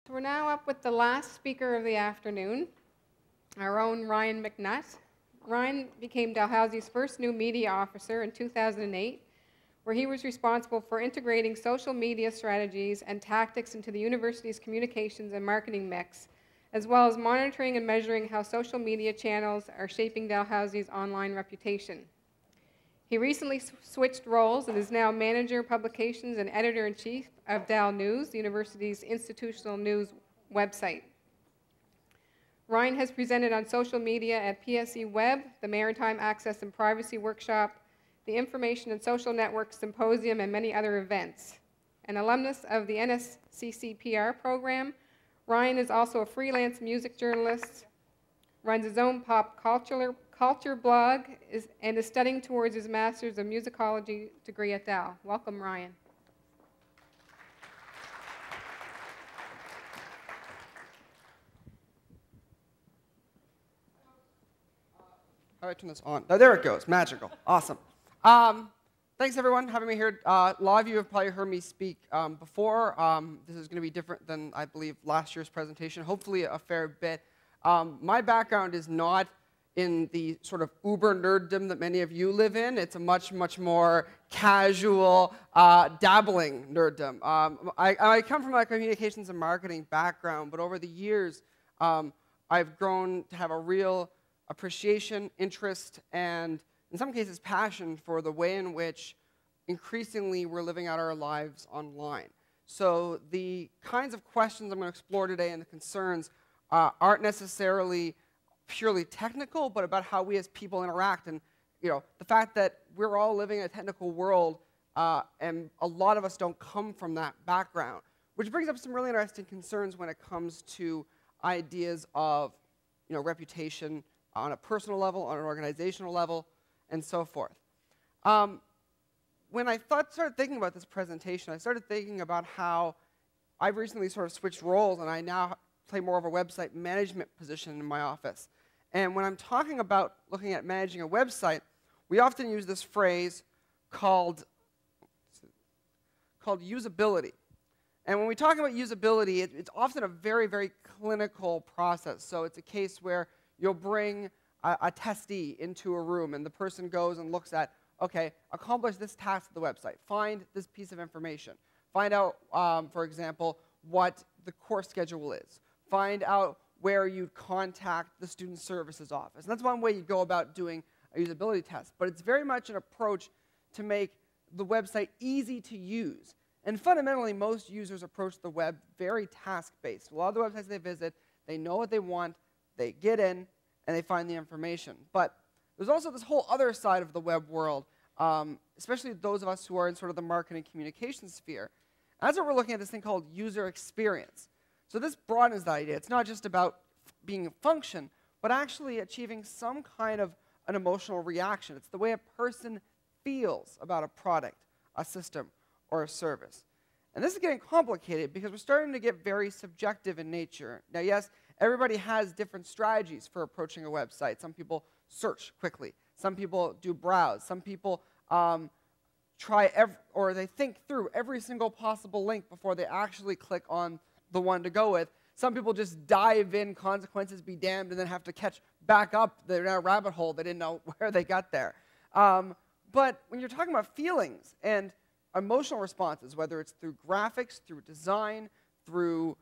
So we're now up with the last speaker of the afternoon, our own Ryan McNutt. Ryan became Dalhousie's first new media officer in 2008, where he was responsible for integrating social media strategies and tactics into the university's communications and marketing mix, as well as monitoring and measuring how social media channels are shaping Dalhousie's online reputation. He recently switched roles and is now manager of publications and editor-in-chief of Dal News, the university's institutional news website. Ryan has presented on social media at PSE Web, the Maritime Access and Privacy Workshop, the Information and Social Network Symposium, and many other events. An alumnus of the NSCC PR program, Ryan is also a freelance music journalist, runs his own pop culture blog, and is studying towards his Master's of Musicology degree at Dal. Welcome, Ryan. How do I turn this on? Oh, there it goes. Magical. Awesome. Thanks, everyone, for having me here. A lot of you have probably heard me speak before. This is going to be different than, I believe, last year's presentation, hopefully a fair bit. My background is not in the sort of uber nerddom that many of you live in. It's a much, much more casual, dabbling nerddom. I come from a communications and marketing background, but over the years, I've grown to have a real appreciation, interest, and in some cases passion for the way in which increasingly we're living out our lives online. So the kinds of questions I'm going to explore today and the concerns aren't necessarily purely technical, but about how we as people interact, and the fact that we're all living in a technical world, and a lot of us don't come from that background, which brings up some really interesting concerns when it comes to ideas of reputation on a personal level, on an organizational level, and so forth. When I started thinking about this presentation, I started thinking about how I've recently sort of switched roles, and I now play more of a website management position in my office. And when I'm talking about looking at managing a website, we often use this phrase called usability. And when we talk about usability, it's often a very, very clinical process. So it's a case where you'll bring a testee into a room, and the person goes and looks at, okay, accomplish this task of the website, find this piece of information, find out, for example, what the course schedule is, find out where you'd contact the student services office. And that's one way you go about doing a usability test. But it's very much an approach to make the website easy to use. And fundamentally, most users approach the web very task-based. A lot of the websites they visit, they know what they want, they get in, and they find the information. But there's also this whole other side of the web world, especially those of us who are in sort of the marketing communication sphere. And that's what we're looking at, this thing called user experience. So this broadens the idea. It's not just about being a function, but actually achieving some kind of an emotional reaction. It's the way a person feels about a product, a system, or a service. And this is getting complicated because we're starting to get very subjective in nature. Now, yes, everybody has different strategies for approaching a website. Some people search quickly. Some people do browse. Some people they think through every single possible link before they actually click on the one to go with. Some people just dive in, consequences be damned, and then have to catch back up. They're in a rabbit hole. They didn't know where they got there. But when you're talking about feelings and emotional responses, whether it's through graphics, through design, through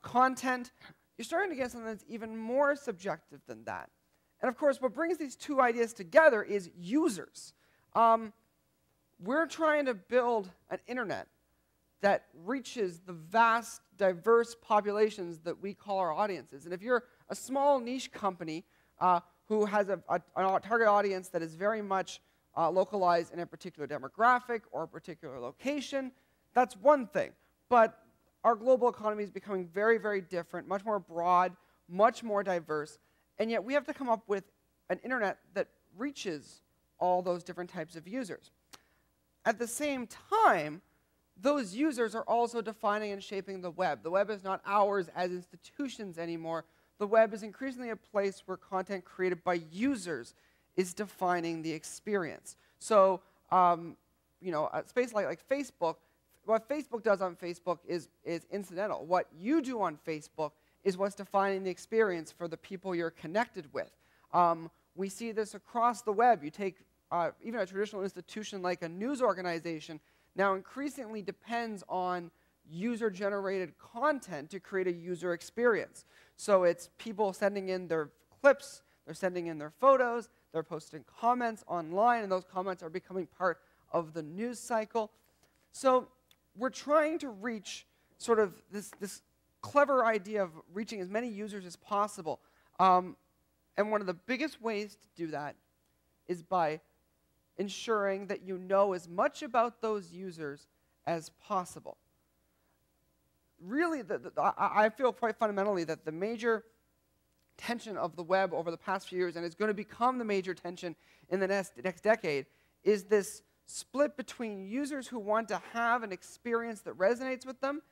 content, you're starting to get something that's even more subjective than that. And of course, what brings these two ideas together is users. We're trying to build an internet that reaches the vast, diverse populations that we call our audiences. And if you're a small niche company who has a target audience that is very much localized in a particular demographic or a particular location, that's one thing. But our global economy is becoming very, very different, much more broad, much more diverse, and yet we have to come up with an internet that reaches all those different types of users. At the same time, those users are also defining and shaping the web. The web is not ours as institutions anymore. The web is increasingly a place where content created by users is defining the experience. So, a space like Facebook what Facebook does on Facebook is incidental. What you do on Facebook is what's defining the experience for the people you're connected with. We see this across the web. You take even a traditional institution like a news organization now increasingly depends on user-generated content to create a user experience. So it's people sending in their clips, they're sending in their photos, they're posting comments online, and those comments are becoming part of the news cycle. So we're trying to reach sort of this clever idea of reaching as many users as possible. And one of the biggest ways to do that is by ensuring that you know as much about those users as possible. Really, I feel quite fundamentally that the major tension of the web over the past few years, and it's going to become the major tension in the next decade, is this split between users who want to have an experience that resonates with them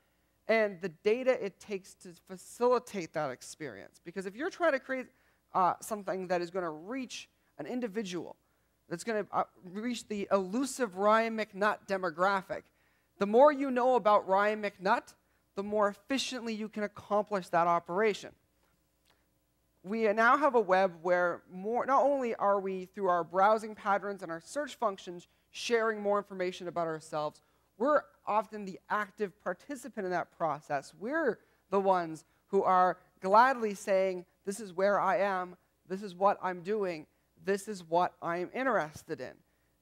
and the data it takes to facilitate that experience. Because if you're trying to create something that is going to reach an individual, that's going to reach the elusive Ryan McNutt demographic, the more you know about Ryan McNutt, the more efficiently you can accomplish that operation. We now have a web where not only are we, through our browsing patterns and our search functions, sharing more information about ourselves, we're often the active participant in that process. We're the ones who are gladly saying, this is where I am, this is what I'm doing, this is what I'm interested in.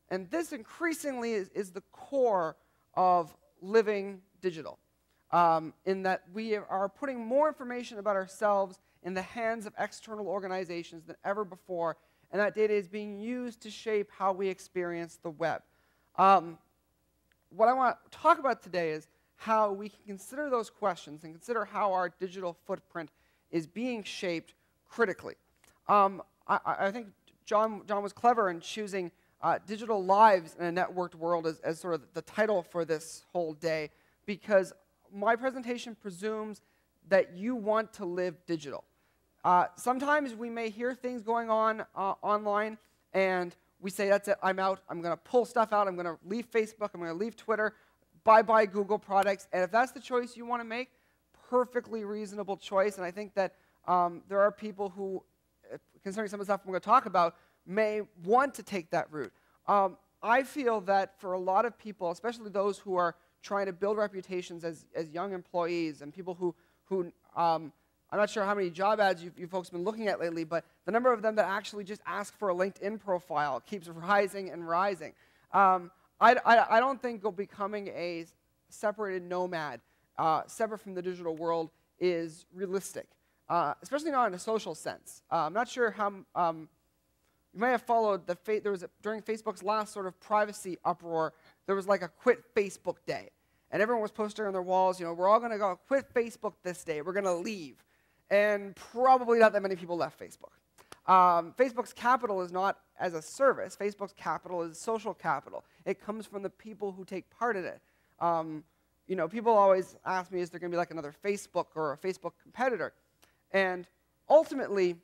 And this increasingly is the core of living digital, in that we are putting more information about ourselves in the hands of external organizations than ever before, and that data is being used to shape how we experience the web. What I want to talk about today is how we can consider those questions and consider how our digital footprint is being shaped critically. I think John was clever in choosing digital lives in a networked world as sort of the title for this whole day, because my presentation presumes that you want to live digital. Sometimes we may hear things going on online, and we say, that's it, I'm out, I'm going to pull stuff out, I'm going to leave Facebook, I'm going to leave Twitter, bye-bye Google products. And if that's the choice you want to make, perfectly reasonable choice. And I think that there are people who, concerning some of the stuff I'm going to talk about, may want to take that route. I feel that for a lot of people, especially those who are trying to build reputations as young employees and people who I'm not sure how many job ads you folks have been looking at lately, but the number of them that actually just ask for a LinkedIn profile keeps rising and rising. I don't think becoming a separated nomad, separate from the digital world, is realistic, especially not in a social sense. I'm not sure how, you may have followed, during Facebook's last sort of privacy uproar, there was like a quit Facebook day. And everyone was posting on their walls, we're all going to go quit Facebook this day, we're going to leave. And probably not that many people left Facebook. Facebook's capital is not as a service. Facebook's capital is social capital. It comes from the people who take part in it. People always ask me, is there going to be like another Facebook or a Facebook competitor? And ultimately,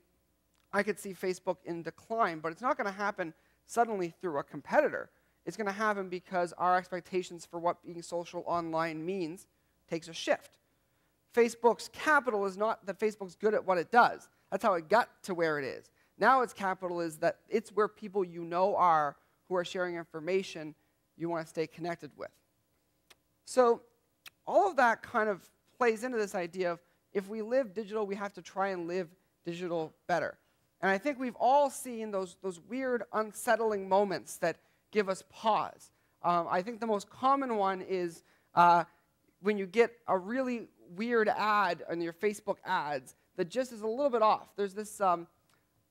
I could see Facebook in decline, but it's not going to happen suddenly through a competitor. It's going to happen because our expectations for what being social online means takes a shift. Facebook's capital is not that Facebook's good at what it does. That's how it got to where it is. Now its capital is that it's where people are who are sharing information you want to stay connected with. So all of that kind of plays into this idea of if we live digital, we have to try and live digital better. And I think we've all seen those weird, unsettling moments that give us pause. I think the most common one is when you get a really weird ad on your Facebook ads that just is a little bit off. There's this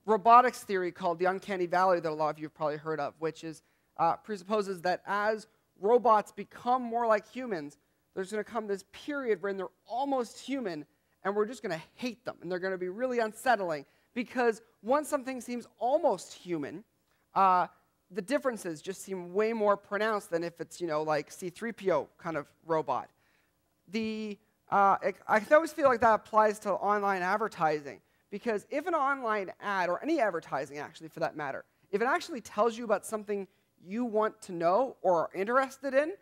robotics theory called the uncanny valley that a lot of you have probably heard of, which is presupposes that as robots become more like humans, there's going to come this period when they're almost human, and we're just going to hate them, and they're going to be really unsettling, because once something seems almost human, the differences just seem way more pronounced than if it's, like C-3PO kind of robot. I always feel like that applies to online advertising, because if an online ad, or any advertising actually for that matter, if it actually tells you about something you want to know or are interested in,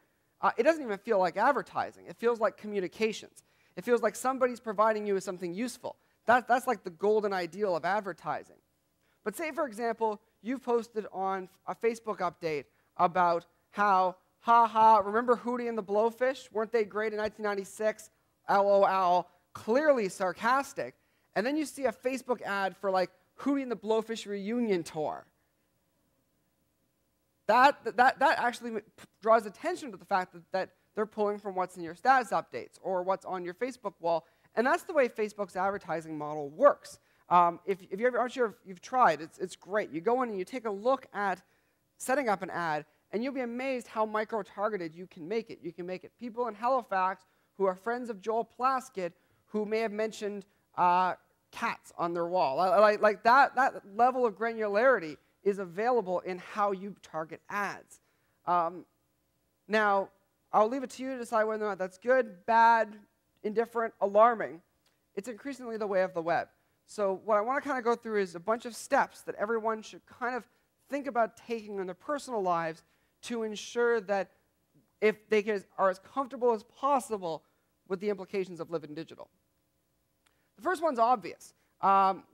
it doesn't even feel like advertising. It feels like communications. It feels like somebody's providing you with something useful. That's like the golden ideal of advertising. But say, for example, you've posted on a Facebook update about how, remember Hootie and the Blowfish? Weren't they great in 1996? LOL, clearly sarcastic. And then you see a Facebook ad for like Hootie and the Blowfish reunion tour. That actually draws attention to the fact that they're pulling from what's in your status updates or what's on your Facebook wall. And that's the way Facebook's advertising model works. If you ever, I'm sure if you've tried, it's great. You go in and you take a look at setting up an ad, and you'll be amazed how micro-targeted you can make it. You can make it people in Halifax who are friends of Joel Plaskett who may have mentioned cats on their wall. Like that level of granularity is available in how you target ads. Now, I'll leave it to you to decide whether or not that's good, bad, indifferent, alarming. It's increasingly the way of the web. So what I want to kind of go through is a bunch of steps that everyone should kind of think about taking in their personal lives to ensure that if they are as comfortable as possible with the implications of living digital. The first one's obvious.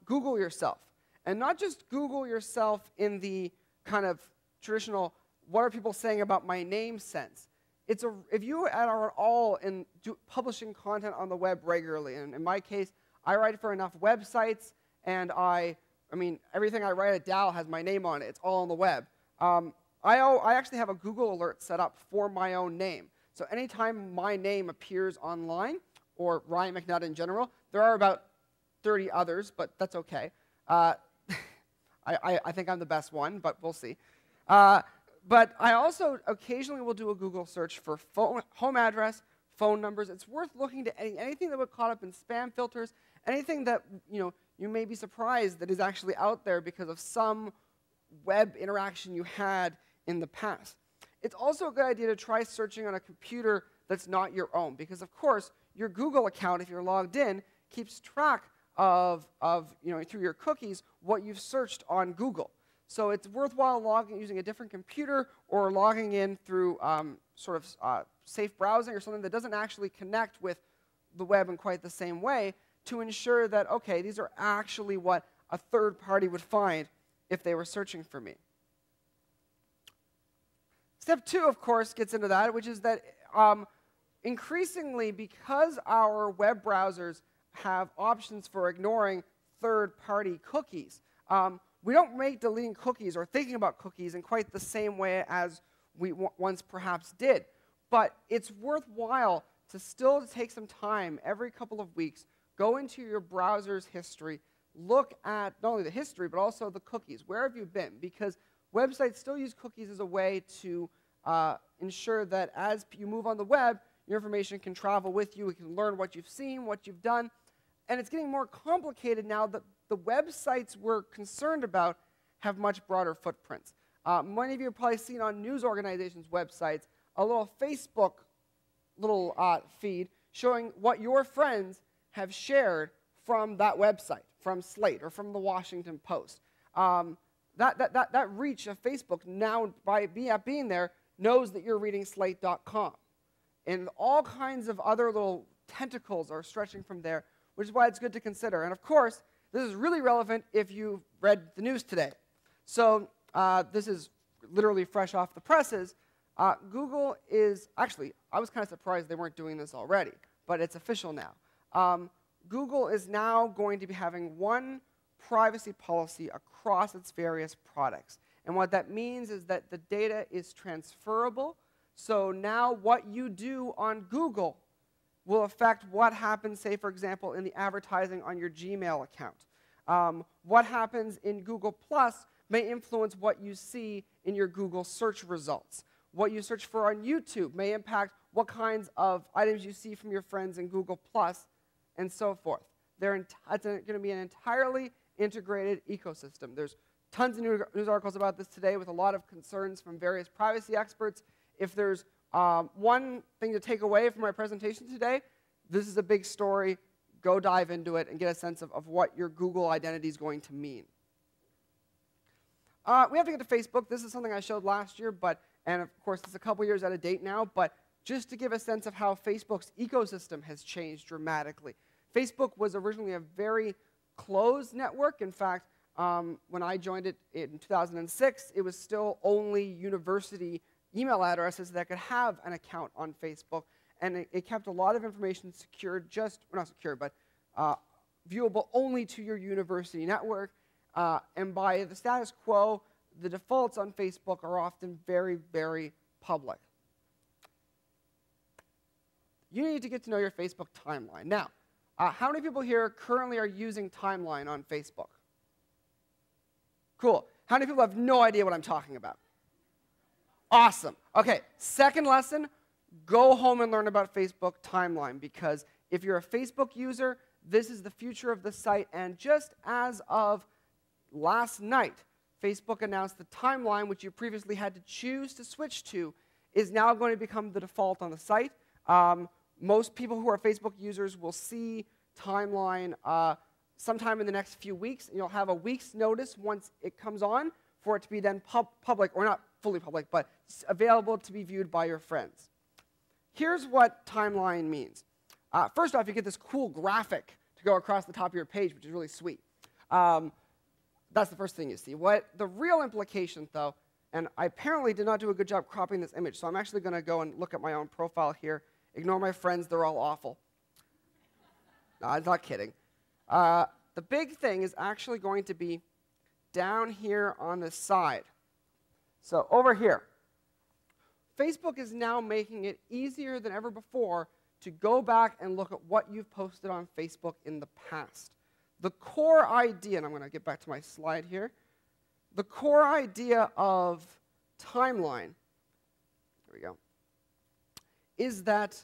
Google yourself. And not just Google yourself in the kind of traditional, what are people saying about my name sense. If you are at all in publishing content on the web regularly, and in my case, I write for enough websites, and I mean, everything I write at Dal has my name on it. It's all on the web. I actually have a Google alert set up for my own name. So anytime my name appears online, or Ryan McNutt in general, there are about 30 others, but that's okay. I think I'm the best one, but we'll see. But I also occasionally will do a Google search for home address, phone numbers. It's worth looking to anything that would caught up in spam filters, anything that you may be surprised that is actually out there because of some web interaction you had in the past. It's also a good idea to try searching on a computer that's not your own, because of course your Google account, if you're logged in, keeps track of through your cookies what you've searched on Google. So it's worthwhile using a different computer or logging in through safe browsing or something that doesn't actually connect with the web in quite the same way to ensure that, okay, these are actually what a third party would find if they were searching for me. Step 2, of course, gets into that, which is that increasingly, because our web browsers have options for ignoring third-party cookies, we don't make deleting cookies or thinking about cookies in quite the same way as we once perhaps did. But it's worthwhile to still take some time every couple of weeks, go into your browser's history, look at not only the history, but also the cookies. Where have you been? Because websites still use cookies as a way to ensure that as you move on the web, your information can travel with you. It can learn what you've seen, what you've done. And it's getting more complicated now that the websites we're concerned about have much broader footprints. Many of you have probably seen on news organizations' websites a little Facebook feed showing what your friends have shared from that website, from Slate or from the Washington Post. That reach of Facebook now, by being there, knows that you're reading Slate.com. And all kinds of other little tentacles are stretching from there, which is why it's good to consider. And of course, this is really relevant if you read the news today. So this is literally fresh off the presses. Google is, actually, I was kind of surprised they weren't doing this already, but it's official now. Google is now going to be having one privacy policy across its various products. And what that means is that the data is transferable. So now what you do on Google will affect what happens, say, for example, in the advertising on your Gmail account. What happens in Google Plus may influence what you see in your Google search results. What you search for on YouTube may impact what kinds of items you see from your friends in Google Plus, and so forth. It's going to be an entirely integrated ecosystem. There's tons of news articles about this today with a lot of concerns from various privacy experts. If there's one thing to take away from my presentation today, this is a big story. Go dive into it and get a sense of what your Google identity is going to mean. We have to get to Facebook. This is something I showed last year, and of course, it's a couple years out of date now, but just to give a sense of how Facebook's ecosystem has changed dramatically. Facebook was originally a very closed network. In fact, when I joined it in 2006, it was still only university email addresses that could have an account on Facebook, and it kept a lot of information secured, well, not secured, but viewable only to your university network. And by the status quo, the defaults on Facebook are often very, very public. You need to get to know your Facebook timeline. Now, how many people here currently are using Timeline on Facebook? Cool. How many people have no idea what I'm talking about? Awesome. Okay, second lesson, go home and learn about Facebook Timeline, because if you're a Facebook user, this is the future of the site. And just as of last night, Facebook announced the Timeline, which you previously had to choose to switch to, is now going to become the default on the site. Most people who are Facebook users will see Timeline sometime in the next few weeks. You'll have a week's notice once it comes on for it to be then public, or not fully public, but available to be viewed by your friends. Here's what Timeline means. First off, you get this cool graphic to go across the top of your page, which is really sweet. That's the first thing you see. What the real implication, though, and I apparently did not do a good job cropping this image, so I'm actually going to go and look at my own profile here. Ignore my friends, they're all awful. No, I'm not kidding. The big thing is actually going to be down here on the side. So over here, Facebook is now making it easier than ever before to go back and look at what you've posted on Facebook in the past. The core idea, and I'm going to get back to my slide here, the core idea of Timeline, here we go, is that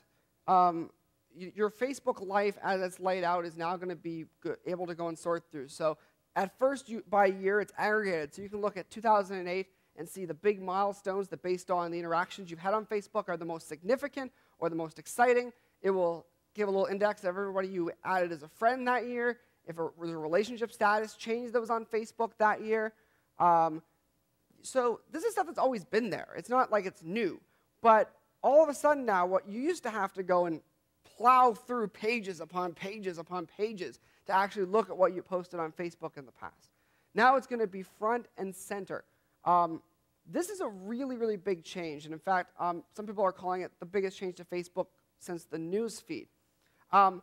your Facebook life as it's laid out is now going to be able to go and sort through. So at first, by year, it's aggregated. So you can look at 2008 and see the big milestones that, based on the interactions you've had on Facebook, are the most significant or the most exciting. It will give a little index of everybody you added as a friend that year, if a relationship status change that was on Facebook that year. So this is stuff that's always been there. It's not like it's new. But all of a sudden now, what you used to have to go and plow through pages upon pages upon pages to actually look at what you posted on Facebook in the past. Now it's going to be front and center. This is a really, really big change. And in fact, some people are calling it the biggest change to Facebook since the news feed. And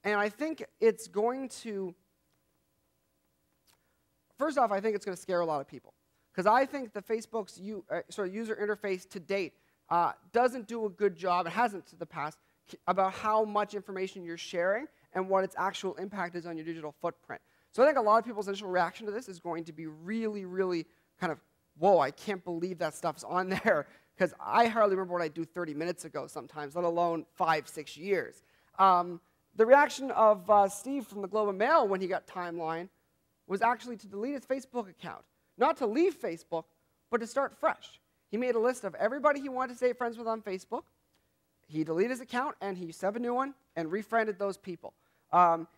I think it's going to, first off, I think it's going to scare a lot of people. Because I think the Facebook's user interface to date doesn't do a good job, it hasn't to the past, about how much information you're sharing and what its actual impact is on your digital footprint. So I think a lot of people's initial reaction to this is going to be really, really kind of, whoa, I can't believe that stuff's on there, because I hardly remember what I do 30 minutes ago sometimes, let alone 5, 6 years. The reaction of Steve from the Globe and Mail when he got Timeline was actually to delete his Facebook account. Not to leave Facebook, but to start fresh. He made a list of everybody he wanted to stay friends with on Facebook. He deleted his account, and he set up a new one and refriended those people.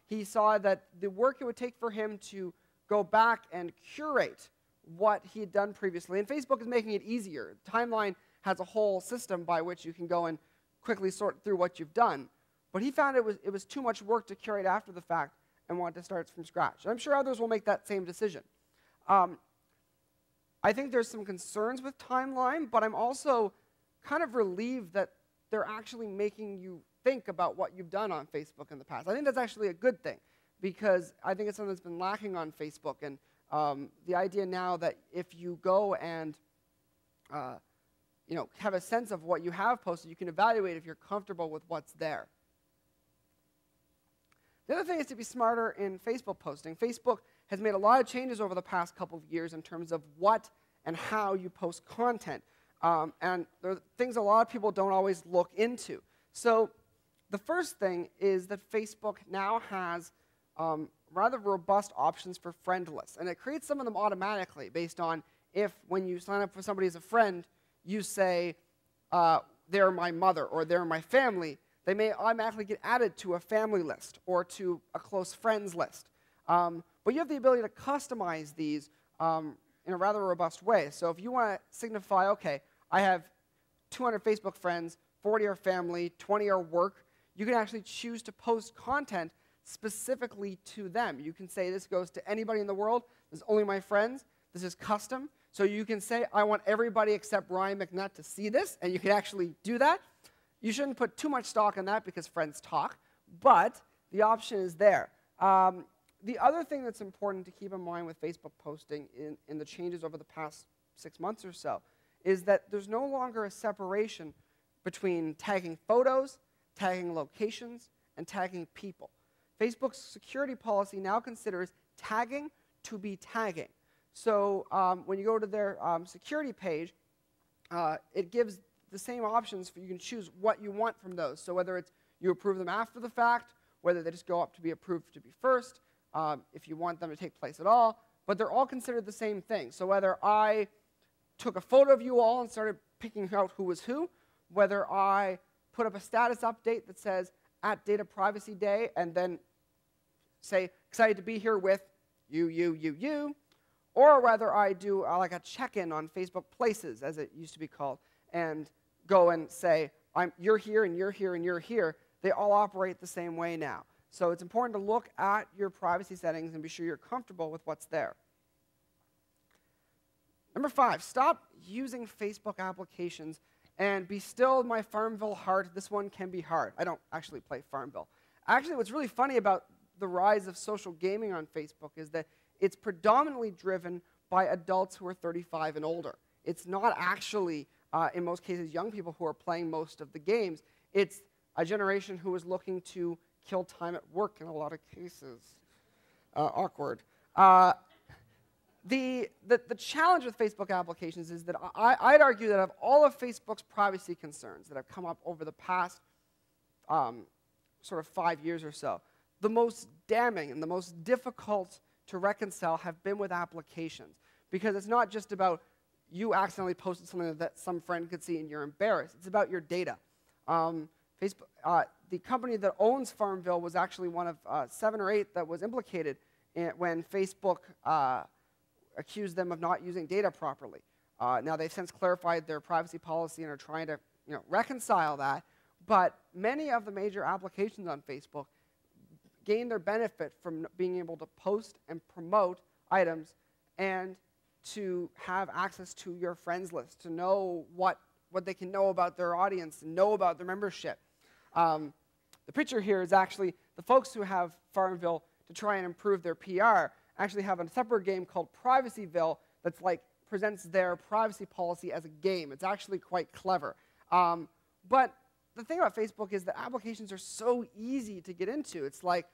He saw that the work it would take for him to go back and curate what he had done previously, and Facebook is making it easier. Timeline has a whole system by which you can go and quickly sort through what you've done. But he found it was too much work to curate after the fact and wanted to start from scratch. And I'm sure others will make that same decision. I think there's some concerns with Timeline, but I'm also kind of relieved that they're actually making you think about what you've done on Facebook in the past. I think that's actually a good thing, because I think it's something that's been lacking on Facebook. And the idea now that if you go and have a sense of what you have posted, you can evaluate if you're comfortable with what's there. The other thing is to be smarter in Facebook posting. Facebook has made a lot of changes over the past couple of years in terms of what and how you post content. And there are things a lot of people don't always look into. So the first thing is that Facebook now has rather robust options for friend lists. And it creates some of them automatically based on if, when you sign up for somebody as a friend, you say, they're my mother or they're my family, they may automatically get added to a family list or to a close friends list. But you have the ability to customize these in a rather robust way. So if you want to signify, okay, I have 200 Facebook friends, 40 are family, 20 are work. You can actually choose to post content specifically to them. You can say this goes to anybody in the world. This is only my friends. This is custom. So you can say, I want everybody except Ryan McNutt to see this, and you can actually do that. You shouldn't put too much stock in that because friends talk, but the option is there. The other thing that's important to keep in mind with Facebook posting in the changes over the past 6 months or so is that there's no longer a separation between tagging photos, tagging locations, and tagging people. Facebook's security policy now considers tagging to be tagging. So when you go to their security page, it gives the same options for you can choose what you want from those. So whether it's you approve them after the fact, whether they just go up to be approved to be first, if you want them to take place at all, but they're all considered the same thing. So whether I took a photo of you all and started picking out who was who, whether I put up a status update that says at Data Privacy Day and then say excited to be here with you, or whether I do like a check-in on Facebook Places, as it used to be called, and go and say you're here and you're here and you're here, they all operate the same way now. So it's important to look at your privacy settings and be sure you're comfortable with what's there. Number 5, stop using Facebook applications and be still my Farmville heart. This one can be hard. I don't actually play Farmville. Actually, what's really funny about the rise of social gaming on Facebook is that it's predominantly driven by adults who are 35 and older. It's not actually, in most cases, young people who are playing most of the games. It's a generation who is looking to kill time at work in a lot of cases. Awkward. The challenge with Facebook applications is that I'd argue that of all of Facebook's privacy concerns that have come up over the past sort of 5 years or so, the most damning and the most difficult to reconcile have been with applications. Because it's not just about you accidentally posted something that some friend could see and you're embarrassed. It's about your data. Facebook, the company that owns Farmville was actually one of 7 or 8 that was implicated when Facebook accused them of not using data properly. Now, they've since clarified their privacy policy and are trying to reconcile that. But many of the major applications on Facebook gain their benefit from being able to post and promote items and to have access to your friends list, to know what they can know about their audience and know about their membership. The picture here is actually the folks who have Farmville to try and improve their PR actually have a separate game called Privacyville that's like presents their privacy policy as a game. It's actually quite clever. But the thing about Facebook is that applications are so easy to get into. It's like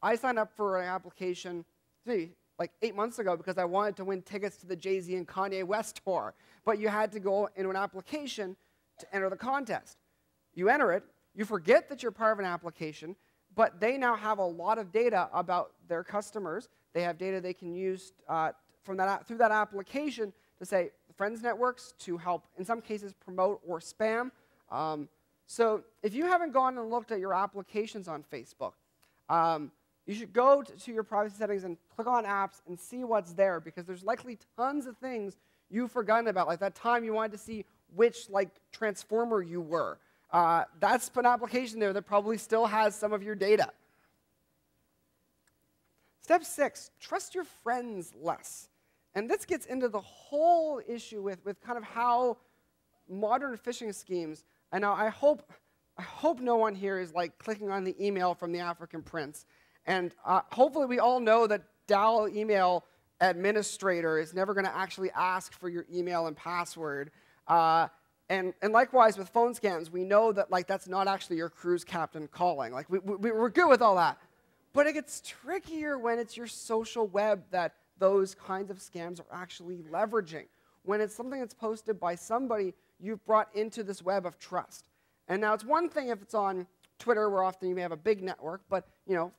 I signed up for an application like 8 months ago because I wanted to win tickets to the Jay-Z and Kanye West tour. But you had to go into an application to enter the contest. You enter it, you forget that you're part of an application, but they now have a lot of data about their customers. They have data they can use through that application to say friends networks to help, in some cases, promote or spam. So if you haven't gone and looked at your applications on Facebook, you should go to your privacy settings and click on apps and see what's there, because there's likely tons of things you've forgotten about, like that time you wanted to see which transformer you were. That's an application there that probably still has some of your data. Step 6, trust your friends less. And this gets into the whole issue with kind of how modern phishing schemes, and now I hope no one here is clicking on the email from the African prince. And hopefully we all know that Dal email administrator is never going to actually ask for your email and password. And likewise with phone scams, we know that that's not actually your cruise captain calling. We're good with all that. But it gets trickier when it's your social web that those kinds of scams are actually leveraging. When it's something that's posted by somebody you've brought into this web of trust. And now it's one thing if it's on Twitter, where often you may have a big network, but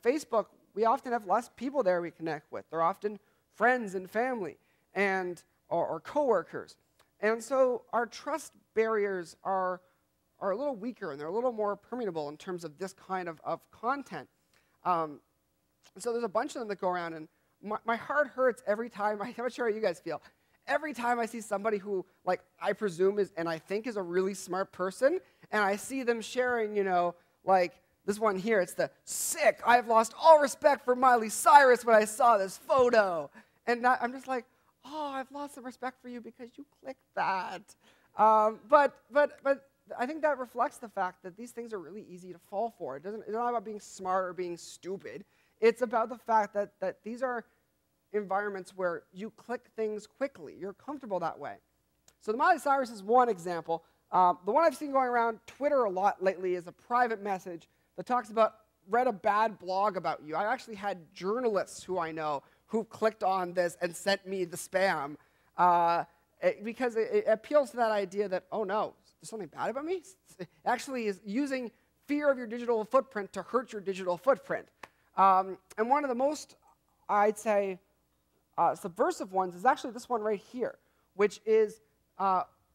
Facebook, we often have less people there we connect with. They're often friends and family and or coworkers. And so our trust barriers are a little weaker, and they're a little more permeable in terms of this kind of content. So there's a bunch of them that go around, and my heart hurts every time. I'm not sure how you guys feel. Every time I see somebody who, I presume is, and I think is a really smart person, and I see them sharing, like this one here, it's the sick, I've lost all respect for Miley Cyrus when I saw this photo. And I'm just like, oh, I've lost some respect for you because you clicked that. But I think that reflects the fact that these things are really easy to fall for. It's not about being smart or being stupid. It's about the fact that these are environments where you click things quickly. You're comfortable that way. So the Miley Cyrus is one example. The one I've seen going around Twitter a lot lately is a private message that talks about, read a bad blog about you. I actually had journalists who I know who clicked on this and sent me the spam because it appeals to that idea that, oh no, there's something bad about me? It actually is using fear of your digital footprint to hurt your digital footprint. And one of the most, I'd say, subversive ones is actually this one right here, which is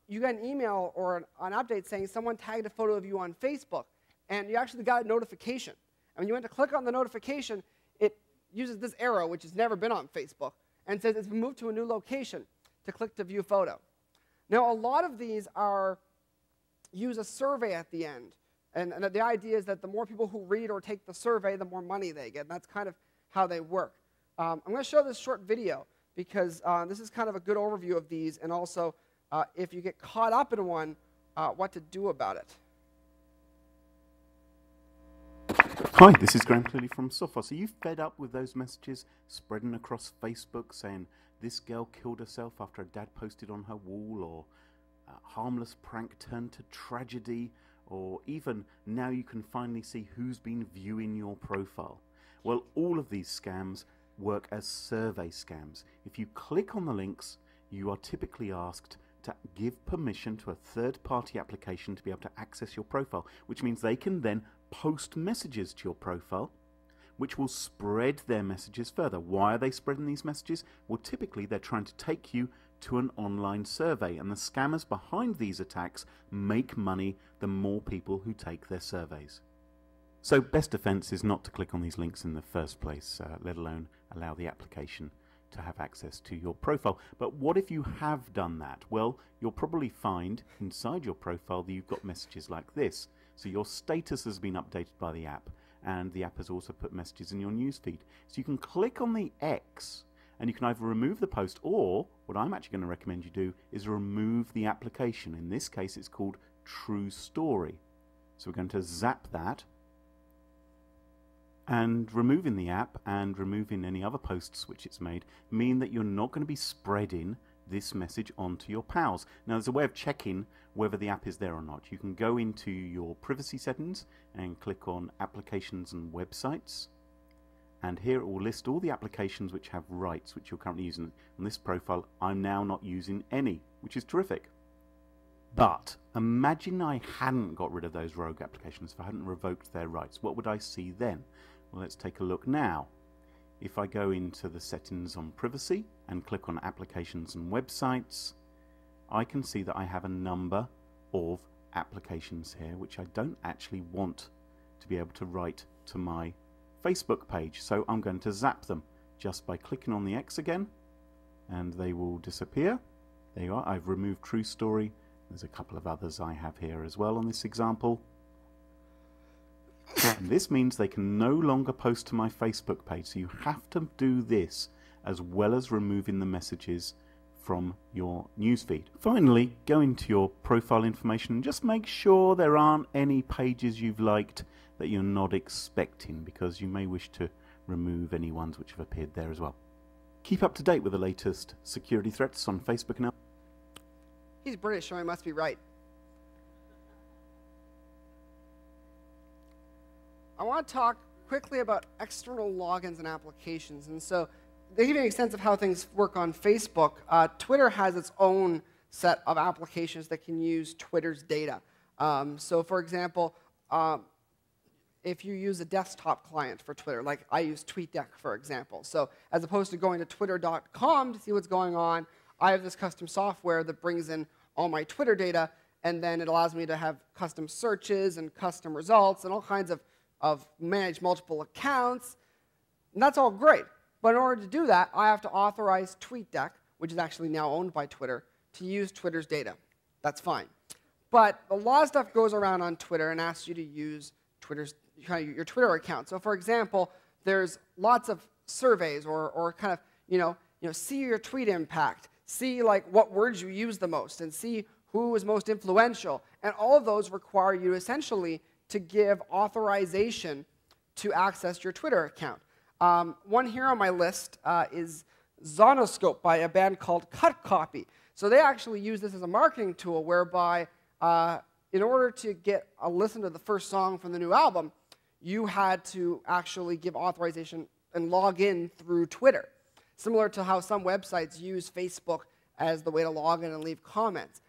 you get an email or an update saying someone tagged a photo of you on Facebook, and you actually got a notification. And when you went to click on the notification, it uses this arrow, which has never been on Facebook, and says it's been moved to a new location to click to view photo. Now, a lot of these use a survey at the end. And the idea is that the more people who read or take the survey, the more money they get. And that's kind of how they work. I'm going to show this short video because this is kind of a good overview of these, and also if you get caught up in one, what to do about it. Hi, this is Graham Clearly from Sophos. Are you fed up with those messages spreading across Facebook saying this girl killed herself after her dad posted on her wall, or a harmless prank turned to tragedy, or even now you can finally see who's been viewing your profile? Well, all of these scams work as survey scams. If you click on the links, you are typically asked to give permission to a third-party application to be able to access your profile, which means they can then post messages to your profile, which will spread their messages further. Why are they spreading these messages? Well, typically they're trying to take you to an online survey, and the scammers behind these attacks make money the more people who take their surveys. So best defense is not to click on these links in the first place, let alone allow the application to have access to your profile. But what if you have done that? Well, you'll probably find inside your profile that you've got messages like this. So your status has been updated by the app, and the app has also put messages in your newsfeed. So you can click on the X, and you can either remove the post, or what I'm actually going to recommend you do is remove the application. In this case, it's called True Story. So we're going to zap that, and removing the app and removing any other posts which it's made mean that you're not going to be spreading this message onto your pals. Now, there's a way of checking whether the app is there or not. You can go into your privacy settings and click on Applications and Websites, and here it will list all the applications which have rights which you're currently using. On this profile, I'm now not using any, which is terrific. But imagine I hadn't got rid of those rogue applications, if I hadn't revoked their rights. What would I see then? Well, let's take a look now. If I go into the settings on privacy and click on Applications and Websites, I can see that I have a number of applications here which I don't actually want to be able to write to my Facebook page. So I'm going to zap them just by clicking on the X again, and they will disappear. There you are. I've removed True Story. There's a couple of others I have here as well on this example. And this means they can no longer post to my Facebook page. So you have to do this as well as removing the messages from your newsfeed. Finally, go into your profile information and just make sure there aren't any pages you've liked that you're not expecting, because you may wish to remove any ones which have appeared there as well. Keep up to date with the latest security threats on Facebook now. He's British, so I must be right. I want to talk quickly about external logins and applications. And so, to give you a sense of how things work on Facebook, Twitter has its own set of applications that can use Twitter's data. So, for example, if you use a desktop client for Twitter, like I use TweetDeck, for example. So, as opposed to going to twitter.com to see what's going on, I have this custom software that brings in all my Twitter data, and then it allows me to have custom searches and custom results and all kinds of manage multiple accounts. And that's all great. But in order to do that, I have to authorize TweetDeck, which is actually now owned by Twitter, to use Twitter's data. That's fine. But a lot of stuff goes around on Twitter and asks you to use your Twitter account. So for example, there's lots of surveys or kind of, see your tweet impact, see like what words you use the most, and see who is most influential. And all of those require you essentially to give authorization to access your Twitter account. One here on my list is Zonoscope by a band called Cut Copy. So they actually use this as a marketing tool whereby in order to get a listen to the first song from the new album, you had to actually give authorization and log in through Twitter, similar to how some websites use Facebook as the way to log in and leave comments.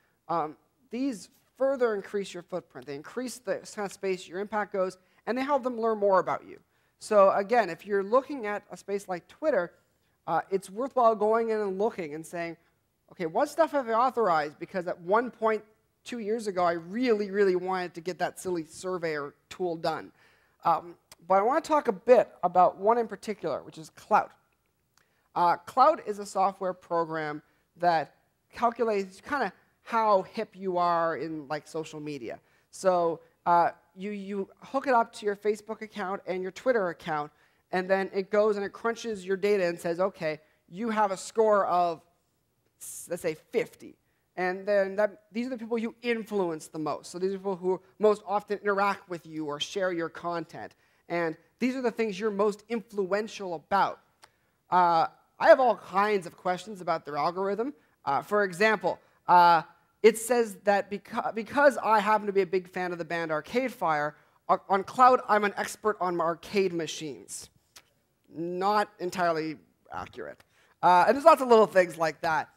These further increase your footprint. They increase the kind of space your impact goes, and they help them learn more about you. So again, if you're looking at a space like Twitter, it's worthwhile going in and looking and saying, okay, what stuff have I authorized? Because at one point 2 years ago, I really, really wanted to get that silly survey or tool done. But I want to talk a bit about one in particular, which is Clout. Clout is a software program that calculates kind of how hip you are in like social media. So you hook it up to your Facebook account and your Twitter account, and then it goes and it crunches your data and says, okay, you have a score of, let's say, 50. And then these are the people you influence the most. So these are people who most often interact with you or share your content. And these are the things you're most influential about. I have all kinds of questions about their algorithm. For example, it says that because I happen to be a big fan of the band Arcade Fire, on Clout I'm an expert on arcade machines. Not entirely accurate. And there's lots of little things like that.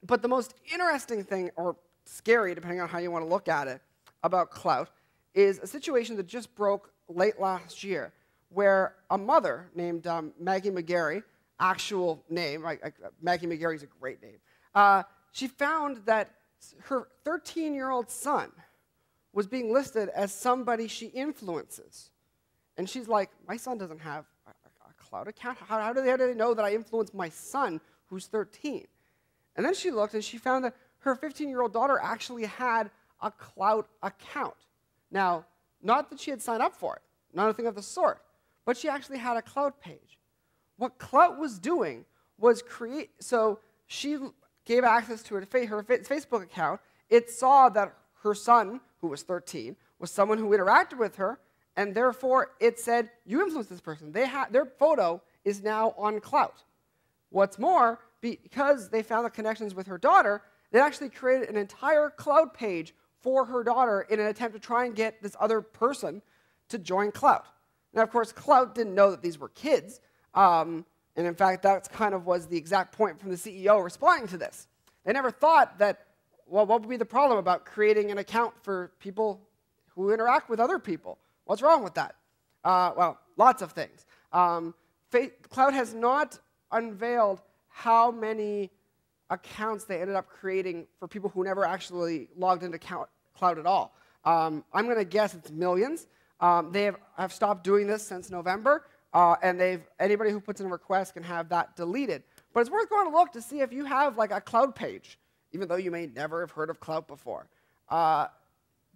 But the most interesting thing, or scary, depending on how you want to look at it, about Clout is a situation that just broke late last year, where a mother named Maggie McGarry, actual name, Maggie McGarry is a great name, she found that her 13-year-old son was being listed as somebody she influences. And she's like, my son doesn't have a Clout account. How do they know that I influence my son who's 13? And then she looked and she found that her 15-year-old daughter actually had a Clout account. Now, not that she had signed up for it, nothing of the sort, but she actually had a Clout page. What Clout was doing was so she gave access to her Facebook account. It saw that her son, who was 13, was someone who interacted with her, and therefore it said, you influenced this person. Their photo is now on Clout. What's more, because they found the connections with her daughter, they actually created an entire Clout page for her daughter in an attempt to try and get this other person to join Clout. Now, of course, Clout didn't know that these were kids, and in fact, that kind of was the exact point from the CEO responding to this. They never thought that, well, what would be the problem about creating an account for people who interact with other people? What's wrong with that? Well, lots of things. Clout has not unveiled how many accounts they ended up creating for people who never actually logged into Clout at all. I'm going to guess it's millions. They have stopped doing this since November, and anybody who puts in a request can have that deleted. But it's worth going to look to see if you have like a Clout page, even though you may never have heard of Clout before.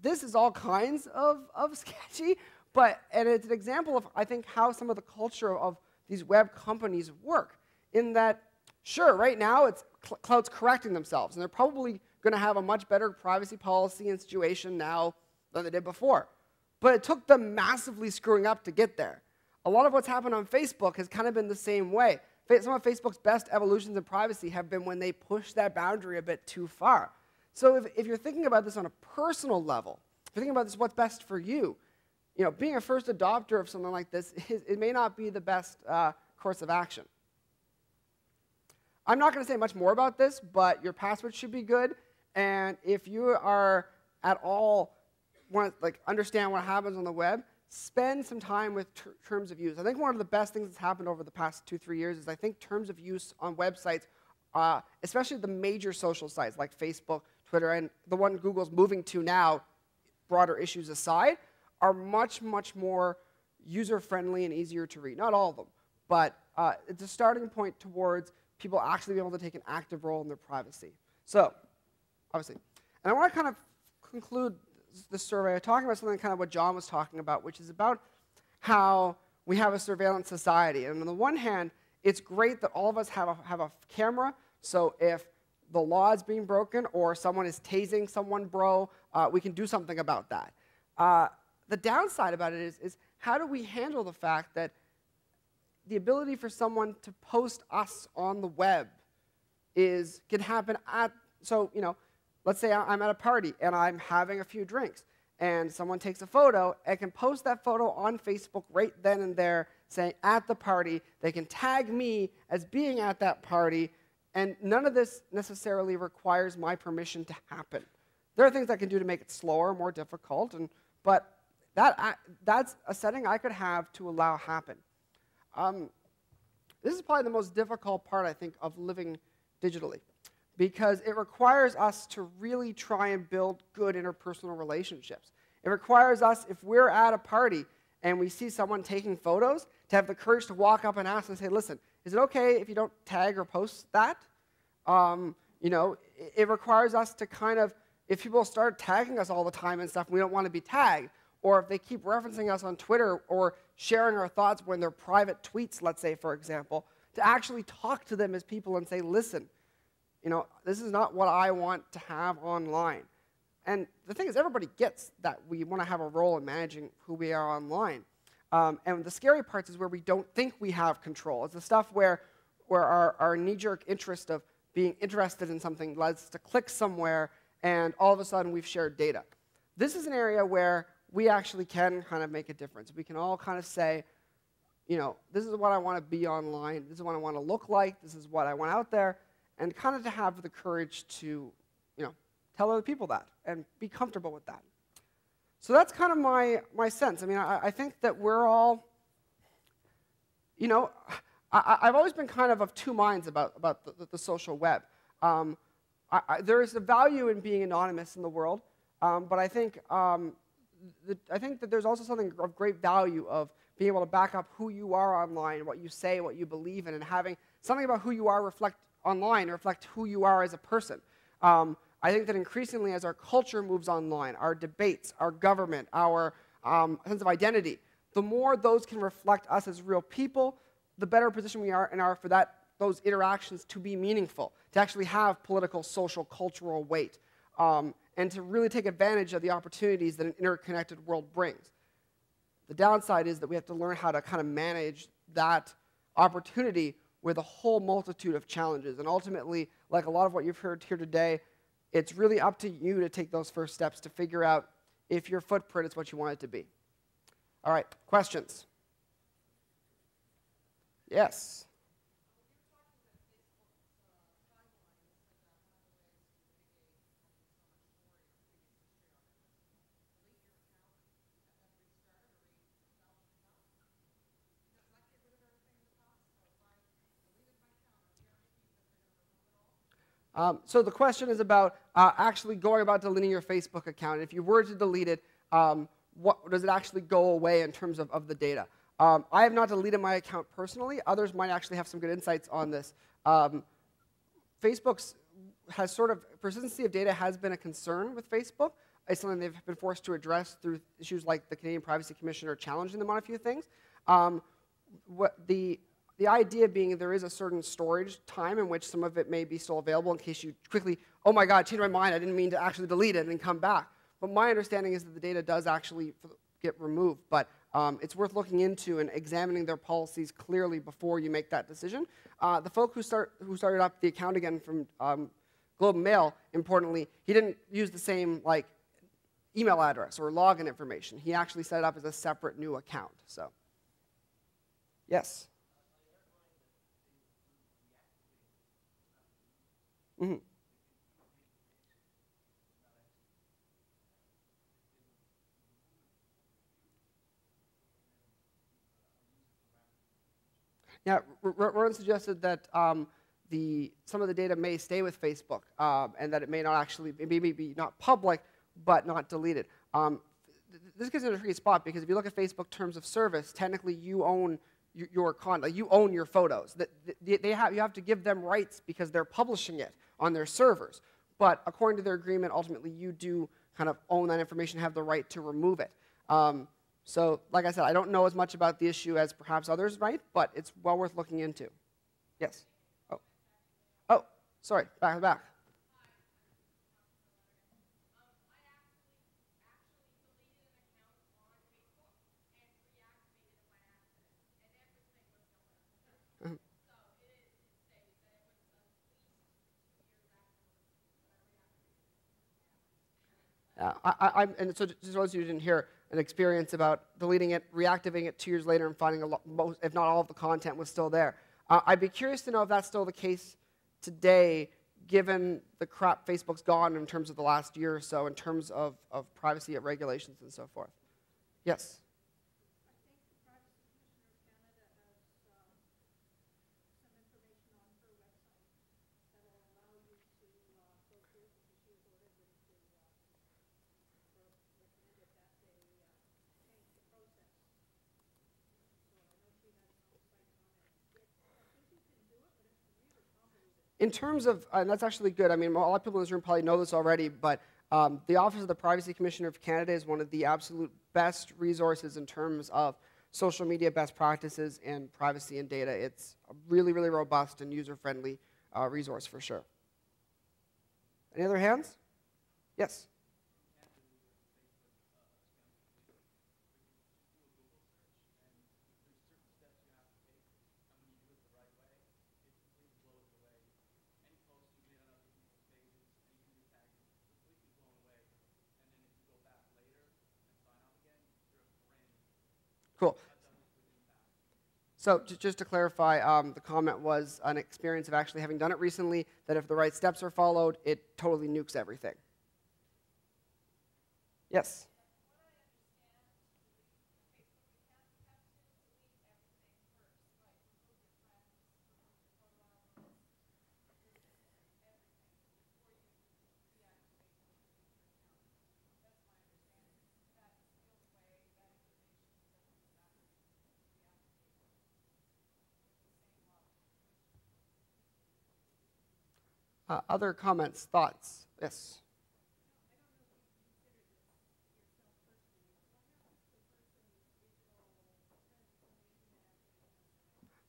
This is all kinds of sketchy, and it's an example of, I think, how some of the culture of these web companies work, in that, sure, right now Clout's correcting themselves, and they're probably going to have a much better privacy policy and situation now than they did before. But it took them massively screwing up to get there. A lot of what's happened on Facebook has kind of been the same way. Some of Facebook's best evolutions in privacy have been when they push that boundary a bit too far. So if you're thinking about this on a personal level, if you're thinking about this, what's best for you, being a first adopter of something like this, it may not be the best course of action. I'm not going to say much more about this, but your password should be good. And if you are at all want to understand what happens on the web, spend some time with terms of use. I think one of the best things that's happened over the past 2-3 years is I think terms of use on websites, especially the major social sites like Facebook, Twitter, and the one Google's moving to now, broader issues aside, are much, much more user-friendly and easier to read. Not all of them, but it's a starting point towards people actually being able to take an active role in their privacy. So, obviously. And I want to kind of conclude the survey talking about something kind of what John was talking about, which is about how we have a surveillance society. And on the one hand, it's great that all of us have a camera, so if the law is being broken or someone is tasing someone, we can do something about that. The downside about it is how do we handle the fact that the ability for someone to post us on the web can happen so, let's say I'm at a party and I'm having a few drinks and someone takes a photo and can post that photo on Facebook right then and there saying at the party. They can tag me as being at that party, and none of this necessarily requires my permission to happen. There are things I can do to make it slower, more difficult, but that's a setting I could have to allow happen. This is probably the most difficult part, I think, of living digitally, because it requires us to really try and build good interpersonal relationships. It requires us, if we're at a party and we see someone taking photos, to have the courage to walk up and ask and say, listen, is it okay if you don't tag or post that? It requires us to kind of, if people start tagging us all the time and stuff, we don't want to be tagged, or if they keep referencing us on Twitter or sharing our thoughts when they're private tweets, let's say, for example, to actually talk to them as people and say, listen, this is not what I want to have online. And the thing is, everybody gets that we want to have a role in managing who we are online. And the scary parts is where we don't think we have control. It's the stuff where our knee-jerk interest of being interested in something led us to click somewhere, and all of a sudden we've shared data. This is an area where we actually can kind of make a difference. We can all kind of say, this is what I want to be online. This is what I want to look like. This is what I want out there. And kind of to have the courage to, tell other people that and be comfortable with that. So that's kind of my sense. I mean, I think that we're all, I've always been kind of two minds about the social web. There is a value in being anonymous in the world, but I think that there's also something of great value of being able to back up who you are online, what you say, what you believe in, and having something about who you are reflect who you are as a person. I think that increasingly as our culture moves online, our debates, our government, our sense of identity, the more those can reflect us as real people, the better position we are for those interactions to be meaningful, to actually have political, social, cultural weight, and to really take advantage of the opportunities that an interconnected world brings. The downside is that we have to learn how to kind of manage that opportunity with a whole multitude of challenges. And ultimately, like a lot of what you've heard here today, it's really up to you to take those first steps to figure out if your footprint is what you want it to be. All right, questions? Yes? So the question is about actually going about deleting your Facebook account. If you were to delete it, what does it actually go away in terms of the data? I have not deleted my account personally. Others might actually have some good insights on this. Facebook's has sort of, persistency of data has been a concern with Facebook. It's something they've been forced to address through issues like the Canadian Privacy Commissioner challenging them on a few things. The idea being there is a certain storage time in which some of it may be still available in case you quickly, oh my God, changed my mind, I didn't mean to actually delete it and come back. But my understanding is that the data does actually get removed, but it's worth looking into and examining their policies clearly before you make that decision. The folk who started up the account again from Globe and Mail, importantly, he didn't use the same email address or login information. He actually set it up as a separate new account. So, yes. Mm-hmm. Yeah, Rowan suggested that some of the data may stay with Facebook, and that it may not actually, maybe be not public, but not deleted. This gets into a tricky spot because if you look at Facebook terms of service, technically you own your content, you own your photos. You have to give them rights because they're publishing it on their servers. But according to their agreement, ultimately you do kind of own that information, have the right to remove it. So, like I said, I don't know as much about the issue as perhaps others might, but it's well worth looking into. Yes? Oh, sorry, back. And so just those of you who didn't hear, an experience about deleting it, reactivating it 2 years later, and finding most, if not all of the content was still there. I'd be curious to know if that's still the case today, given the crap Facebook's gone in terms of the last year or so, in terms of privacy regulations and so forth. Yes? In terms of, and that's actually good, I mean, a lot of people in this room probably know this already, but the Office of the Privacy Commissioner of Canada is one of the absolute best resources in terms of social media best practices and privacy and data. It's a really, really robust and user-friendly resource for sure. Any other hands? Yes? Cool. So just to clarify, the comment was an experience of actually having done it recently, that if the right steps are followed, it totally nukes everything. Yes? Other comments, thoughts? Yes?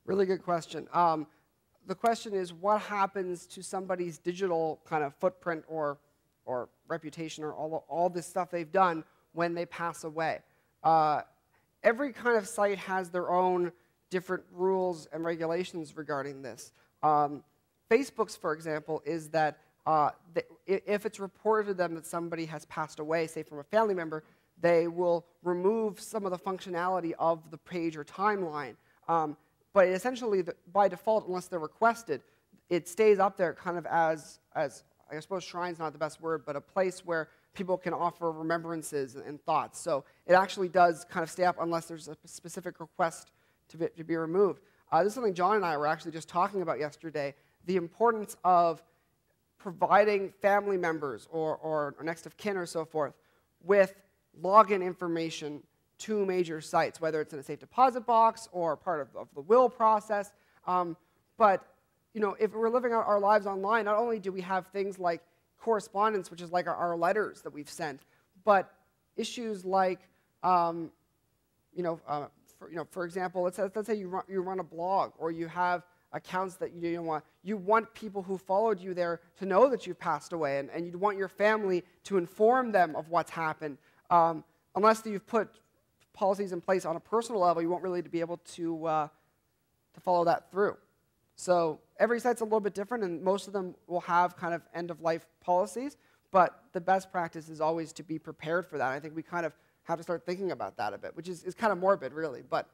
Really good question. The question is, what happens to somebody's digital kind of footprint or reputation or all this stuff they've done when they pass away? Every kind of site has their own different rules and regulations regarding this. Facebook's, for example, is that if it's reported to them that somebody has passed away, say from a family member, they will remove some of the functionality of the page or timeline. But essentially, by default, unless they're requested, it stays up there kind of as I suppose shrine's not the best word, but a place where people can offer remembrances and thoughts. So it actually does kind of stay up unless there's a specific request to be removed. This is something John and I were actually just talking about yesterday, the importance of providing family members or next of kin or so forth with login information to major sites, whether it's in a safe deposit box or part of the will process. But if we're living out our lives online, not only do we have things like correspondence, which is like our letters that we've sent, but issues like, for example, let's say you run a blog or you have accounts that you want people who followed you there to know that you've passed away, and you'd want your family to inform them of what's happened. Unless you've put policies in place on a personal level, you won't really be able to follow that through. So every site's a little bit different, and most of them will have kind of end-of-life policies, but the best practice is always to be prepared for that. I think we kind of have to start thinking about that a bit, which is kind of morbid, really, but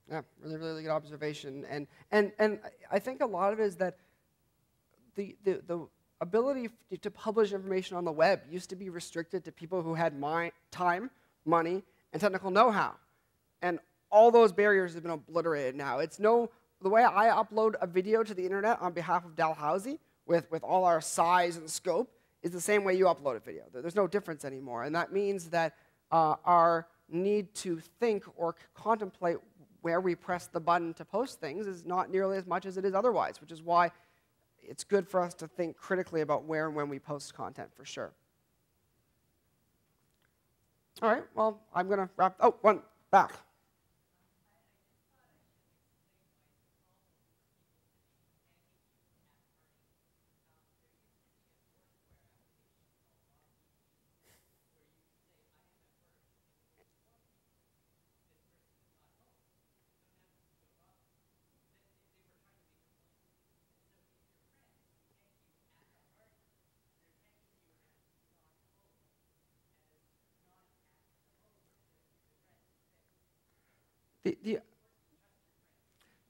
Yeah, really, really good observation. And I think a lot of it is that the ability to publish information on the web used to be restricted to people who had time, money, and technical know-how. And all those barriers have been obliterated now. The way I upload a video to the internet on behalf of Dalhousie, with all our size and scope, is the same way you upload a video. There's no difference anymore. And that means that our need to think or contemplate where we press the button to post things is not nearly as much as it is otherwise, which is why it's good for us to think critically about where and when we post content, for sure. All right, well, I'm going to wrap. Oh, one back.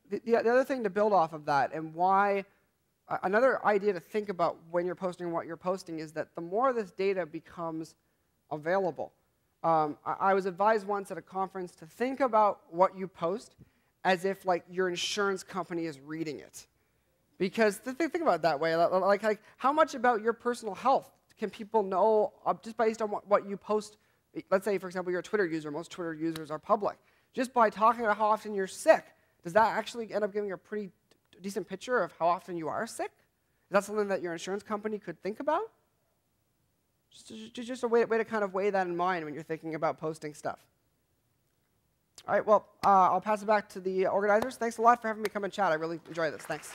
The other thing to build off of that, and why another idea to think about when you're posting what you're posting, is that the more this data becomes available. I was advised once at a conference to think about what you post as if like your insurance company is reading it. Because think about it that way. Like how much about your personal health can people know just based on what you post? Let's say, for example, you're a Twitter user. Most Twitter users are public. Just by talking about how often you're sick, does that actually end up giving a pretty decent picture of how often you are sick? Is that something that your insurance company could think about? Just a way to kind of weigh that in mind when you're thinking about posting stuff. All right, well, I'll pass it back to the organizers. Thanks a lot for having me come and chat. I really enjoy this. Thanks.